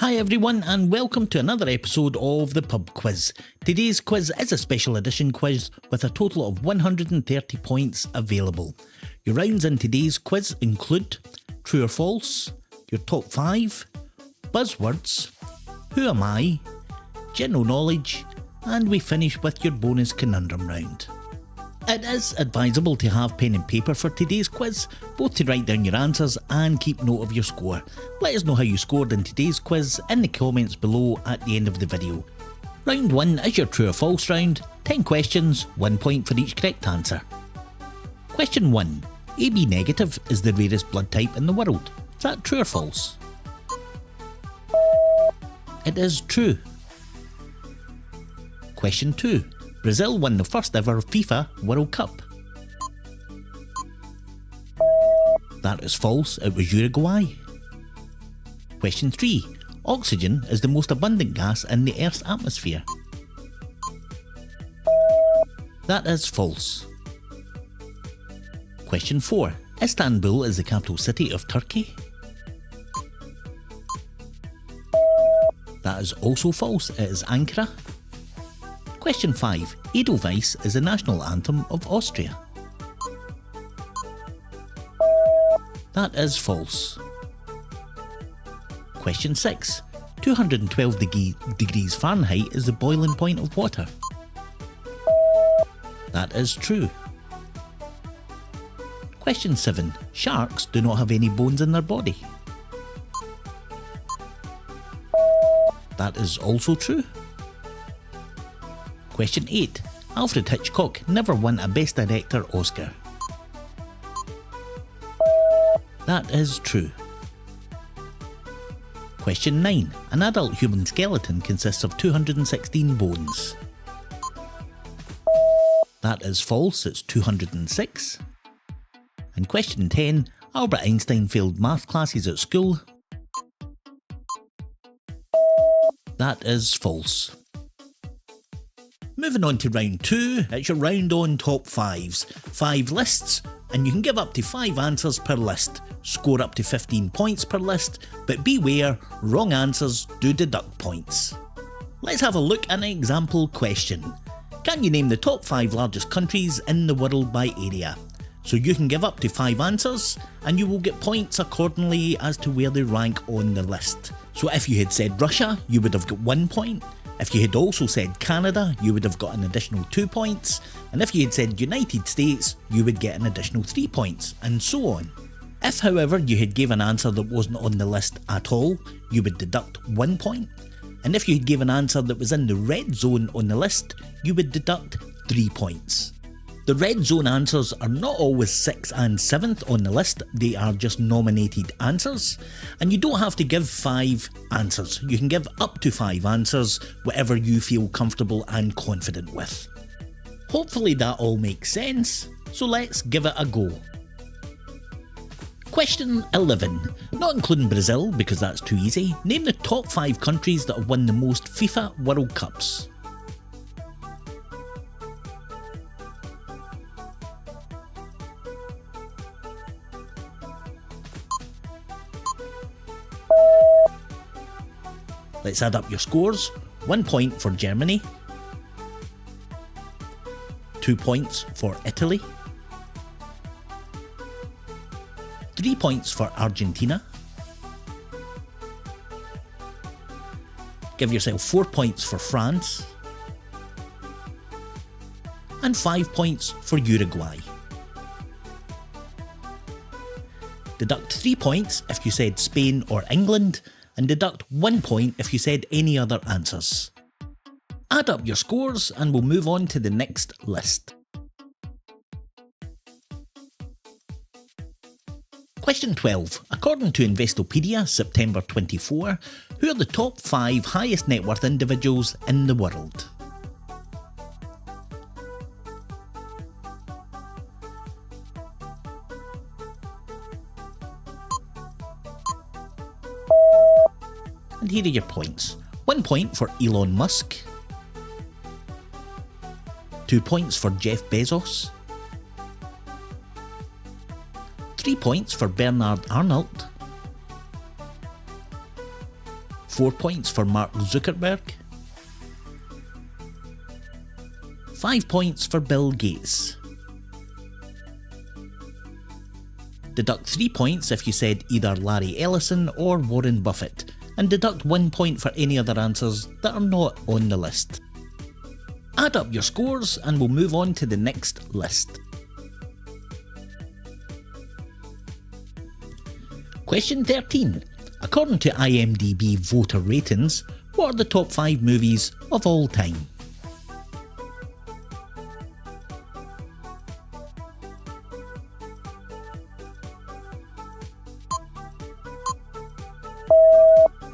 Hi everyone and welcome to another episode of the Pub Quiz. Today's quiz is a special edition quiz with a total of 130 points available. Your rounds in today's quiz include True or False, your top 5, Buzzwords, Who Am I, General Knowledge, and we finish with your bonus conundrum round. It is advisable to have pen and paper for today's quiz, both to write down your answers and keep note of your score. Let us know how you scored in today's quiz in the comments below at the end of the video. Round 1 is your true or false round, 10 questions, 1 point for each correct answer. Question 1. AB negative is the rarest blood type in the world. Is that true or false? It is true. Question 2. Brazil won the first ever FIFA World Cup. That is false, it was Uruguay. Question 3. Oxygen is the most abundant gas in the Earth's atmosphere. That is false. Question 4. Istanbul is the capital city of Turkey. That is also false, it is Ankara. Question 5. Edelweiss is the national anthem of Austria. That is false. Question 6. 212 degrees Fahrenheit is the boiling point of water. That is true. Question 7. Sharks do not have any bones in their body. That is also true. Question 8. Alfred Hitchcock never won a Best Director Oscar. That is true. Question 9. An adult human skeleton consists of 216 bones. That is false, it's 206. And question 10. Albert Einstein failed math classes at school. That is false. Moving on to round 2, it's your round on top 5s. 5 lists, and you can give up to 5 answers per list. Score up to 15 points per list, but beware, wrong answers do deduct points. Let's have a look at an example question. Can you name the top 5 largest countries in the world by area? So you can give up to 5 answers, and you will get points accordingly as to where they rank on the list. So if you had said Russia, you would have got 1 point. If you had also said Canada, you would have got an additional 2 points, and if you had said United States, you would get an additional 3 points, and so on. If however you had given an answer that wasn't on the list at all, you would deduct 1 point, and if you had given an answer that was in the red zone on the list, you would deduct 3 points. The red zone answers are not always 6th and 7th on the list, they are just nominated answers, and you don't have to give 5 answers, you can give up to 5 answers, whatever you feel comfortable and confident with. Hopefully that all makes sense, so let's give it a go. Question 11. Not including Brazil because that's too easy, name the top 5 countries that have won the most FIFA World Cups. Let's add up your scores. 1 point for Germany, 2 points for Italy, 3 points for Argentina, give yourself 4 points for France, and 5 points for Uruguay. Deduct 3 points if you said Spain or England, and deduct 1 point if you said any other answers. Add up your scores and we'll move on to the next list. Question 12. According to Investopedia, September 24, who are the top 5 highest net worth individuals in the world? And here are your points. 1 point for Elon Musk, 2 points for Jeff Bezos, 3 points for Bernard Arnault, 4 points for Mark Zuckerberg. 5 points for Bill Gates. Deduct 3 points if you said either Larry Ellison or Warren Buffett, and deduct 1 point for any other answers that are not on the list. Add up your scores and we'll move on to the next list. Question 13. According to IMDb voter ratings, what are the top 5 movies of all time?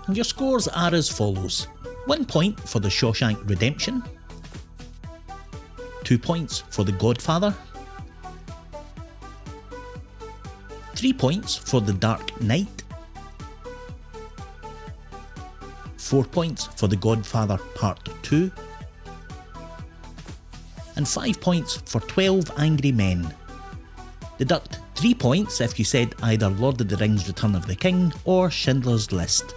And your scores are as follows. 1 point for The Shawshank Redemption, 2 points for The Godfather, 3 points for The Dark Knight, 4 points for The Godfather Part 2, and 5 points for 12 Angry Men. Deduct 3 points if you said either Lord of the Rings Return of the King or Schindler's List.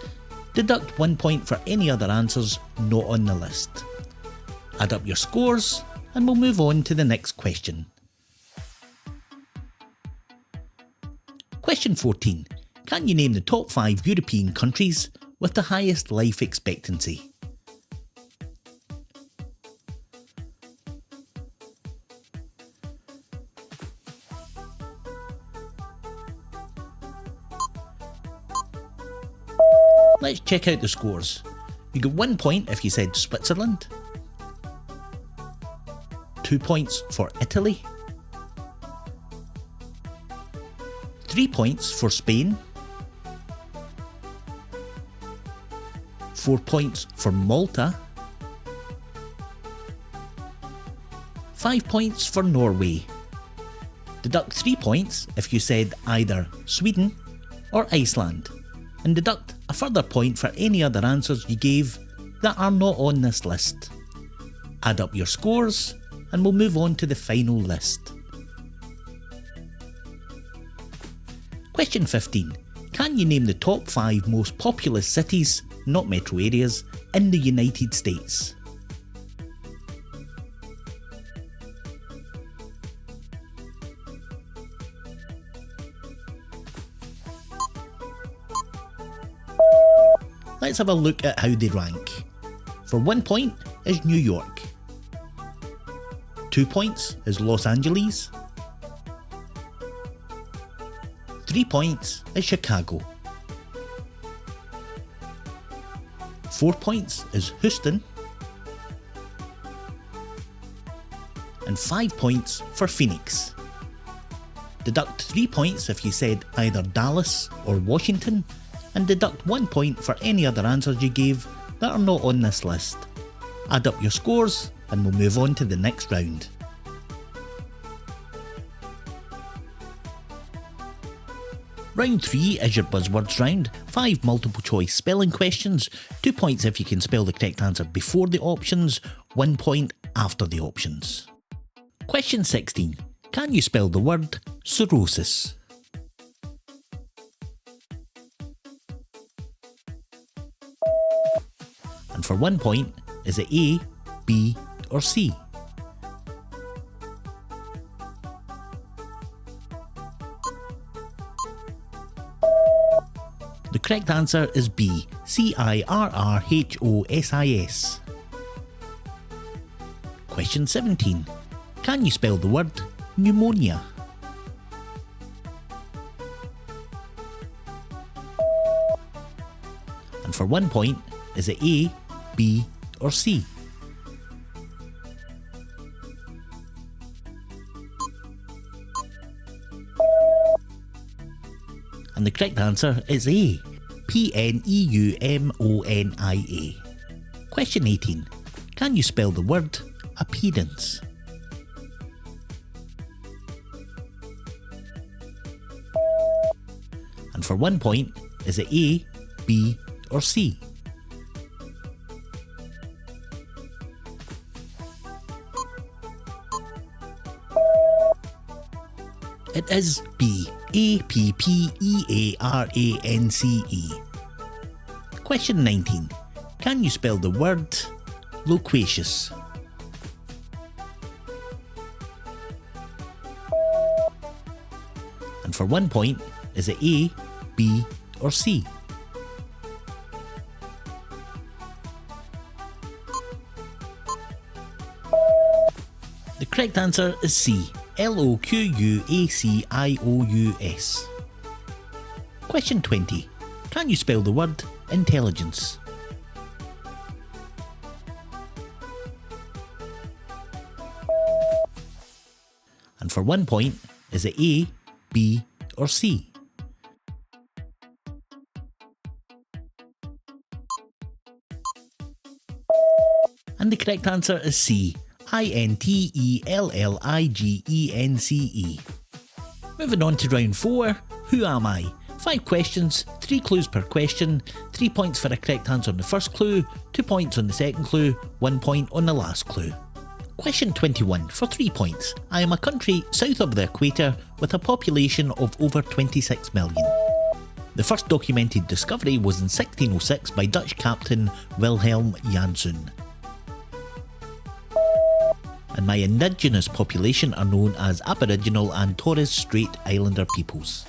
Deduct 1 point for any other answers not on the list. Add up your scores and we'll move on to the next question. Question 14. Can you name the top 5 European countries with the highest life expectancy? Let's check out the scores. You got 1 point if you said Switzerland, 2 points for Italy, 3 points for Spain, 4 points for Malta, 5 points for Norway. Deduct 3 points if you said either Sweden or Iceland, and deduct a further point for any other answers you gave that are not on this list. Add up your scores and we'll move on to the final list. Question 15. Can you name the top 5 most populous cities, not metro areas, in the United States? Let's have a look at how they rank. For 1 point is New York, 2 points is Los Angeles, 3 points is Chicago, 4 points is Houston, and 5 points for Phoenix. Deduct 3 points if you said either Dallas or Washington, and deduct 1 point for any other answers you gave that are not on this list. Add up your scores and we'll move on to the next round. Round 3 is your buzzwords round, 5 multiple choice spelling questions, 2 points if you can spell the correct answer before the options, 1 point after the options. Question 16. Can you spell the word cirrhosis? And for 1 point, is it A, B or C? The correct answer is B, cirrhosis. Question 17. Can you spell the word pneumonia? And for 1 point, is it A, B or C? And the correct answer is A, pneumonia. Question 18. Can you spell the word appearance? And for 1 point, is it A, B or C? It is B, appearance. Question 19. Can you spell the word loquacious? And for 1 point, is it A, B or C? The correct answer is C, Loquacious. Question 20. Can you spell the word intelligence? And for 1 point, is it A, B or C? And the correct answer is C, Intelligence. Moving on to round 4, who am I? 5 questions, 3 clues per question, 3 points for a correct answer on the first clue, 2 points on the second clue, 1 point on the last clue. Question 21 for 3 points. I am a country south of the equator with a population of over 26 million. The first documented discovery was in 1606 by Dutch captain Wilhelm Janszoon. And my indigenous population are known as Aboriginal and Torres Strait Islander peoples.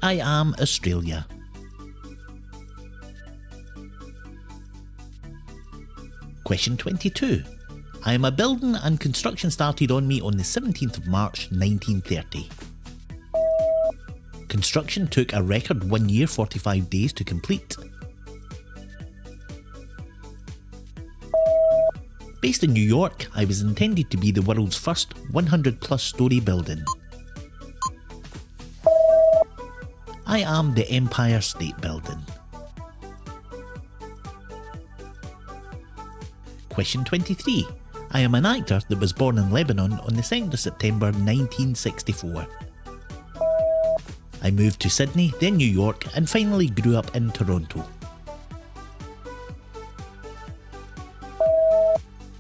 I am Australia. Question 22. I am a building and construction started on me on the 17th of March 1930. Construction took a record 1 year 45 days to complete. Based in New York, I was intended to be the world's first 100 plus story building. I am the Empire State Building. Question 23. I am an actor that was born in Lebanon on the 2nd of September 1964. I moved to Sydney, then New York, and finally grew up in Toronto.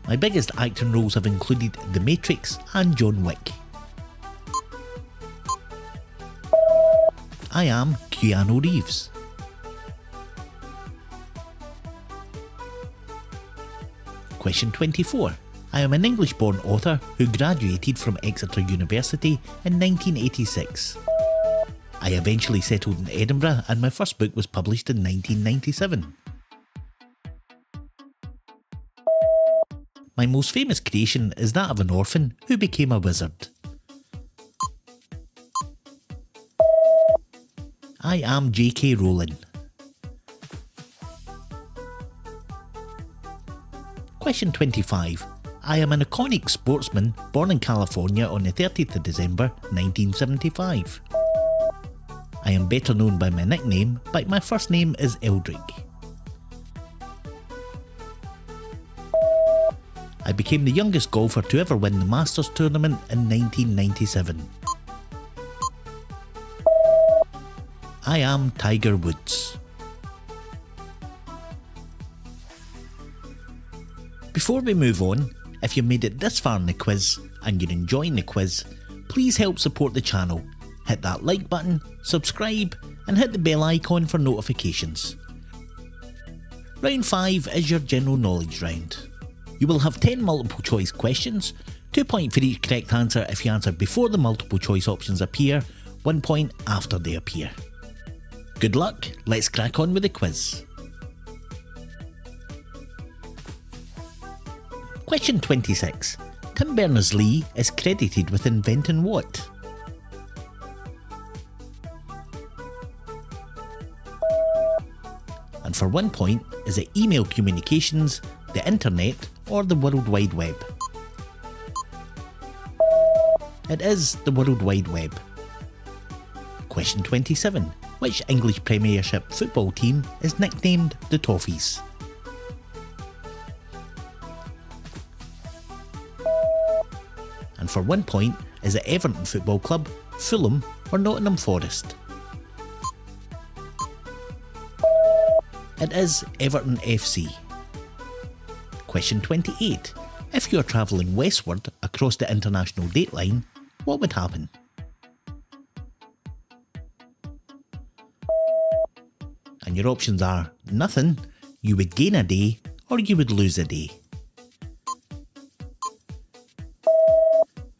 My biggest acting roles have included The Matrix and John Wick. I am Keanu Reeves. Question 24. I am an English-born author who graduated from Exeter University in 1986. I eventually settled in Edinburgh and my first book was published in 1997. My most famous creation is that of an orphan who became a wizard. I am J.K. Rowling. Question 25. I am an iconic sportsman born in California on the 30th of December 1975. I am better known by my nickname, but my first name is Eldrick. I became the youngest golfer to ever win the Masters tournament in 1997. I am Tiger Woods. Before we move on, if you made it this far in the quiz and you're enjoying the quiz, please help support the channel. Hit that like button, subscribe and hit the bell icon for notifications. Round 5 is your general knowledge round. You will have 10 multiple choice questions, 2 points for each correct answer if you answer before the multiple choice options appear, 1 point after they appear. Good luck, let's crack on with the quiz. Question 26. Tim Berners-Lee is credited with inventing what? And for 1 point, is it email communications, the internet or the World Wide Web? It is the World Wide Web. Question 27. Which English Premiership football team is nicknamed the Toffees? And for 1 point, is it Everton Football Club, Fulham or Nottingham Forest? It is Everton FC. Question 28. If you are travelling westward across the international date line, what would happen? And your options are nothing, you would gain a day, or you would lose a day.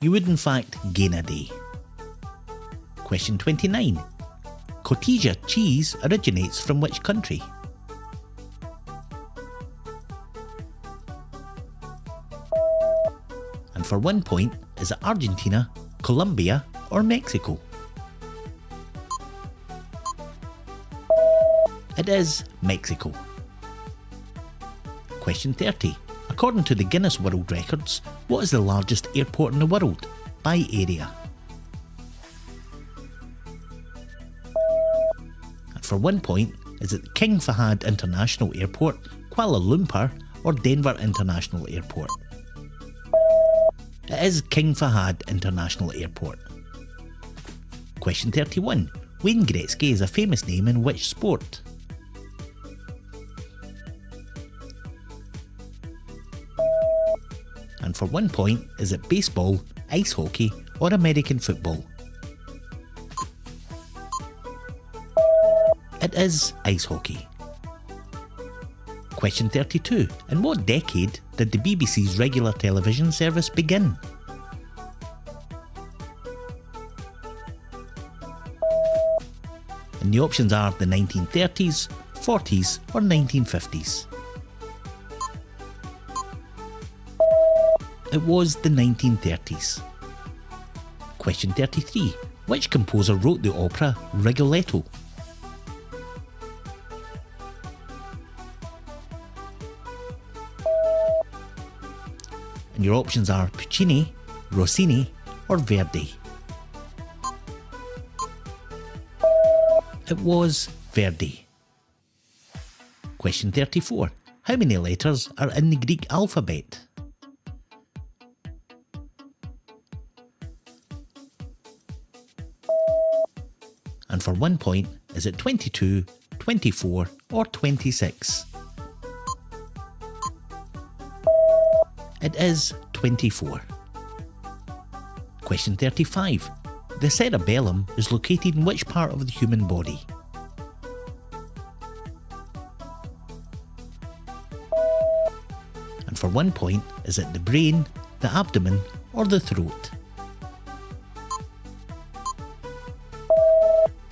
You would in fact gain a day. Question 29. Cotija cheese originates from which country? And for 1 point, is it Argentina, Colombia, or Mexico? It is Mexico. Question 30. According to the Guinness World Records, what is the largest airport in the world by area? And for 1 point, is it King Fahad International Airport, Kuala Lumpur, or Denver International Airport? It is King Fahad International Airport. Question 31. Wayne Gretzky is a famous name in which sport? And for 1 point, is it baseball, ice hockey, or American football? It is ice hockey. Question 32. In what decade did the BBC's regular television service begin? And the options are the 1930s, 40s, or 1950s. It was the 1930s. Question 33. Which composer wrote the opera Rigoletto? And your options are Puccini, Rossini, or Verdi. It was Verdi. Question 34. How many letters are in the Greek alphabet? And for 1 point, is it 22, 24, or 26? It is 24. Question 35. The cerebellum is located in which part of the human body? And for 1 point, is it the brain, the abdomen, or the throat?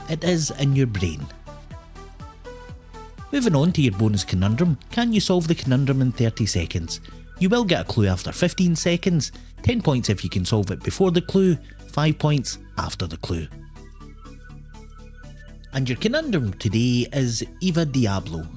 It is in your brain. Moving on to your bonus conundrum, can you solve the conundrum in 30 seconds? You will get a clue after 15 seconds, 10 points if you can solve it before the clue, 5 points after the clue. And your conundrum today is Eva Diablo.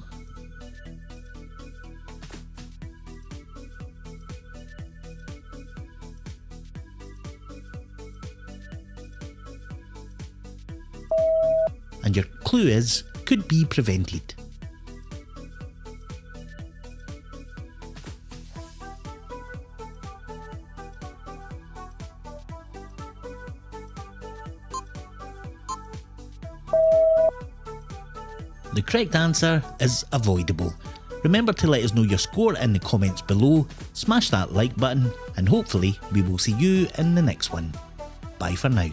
And your clue is, could be prevented. The correct answer is avoidable. Remember to let us know your score in the comments below, smash that like button, and hopefully we will see you in the next one. Bye for now.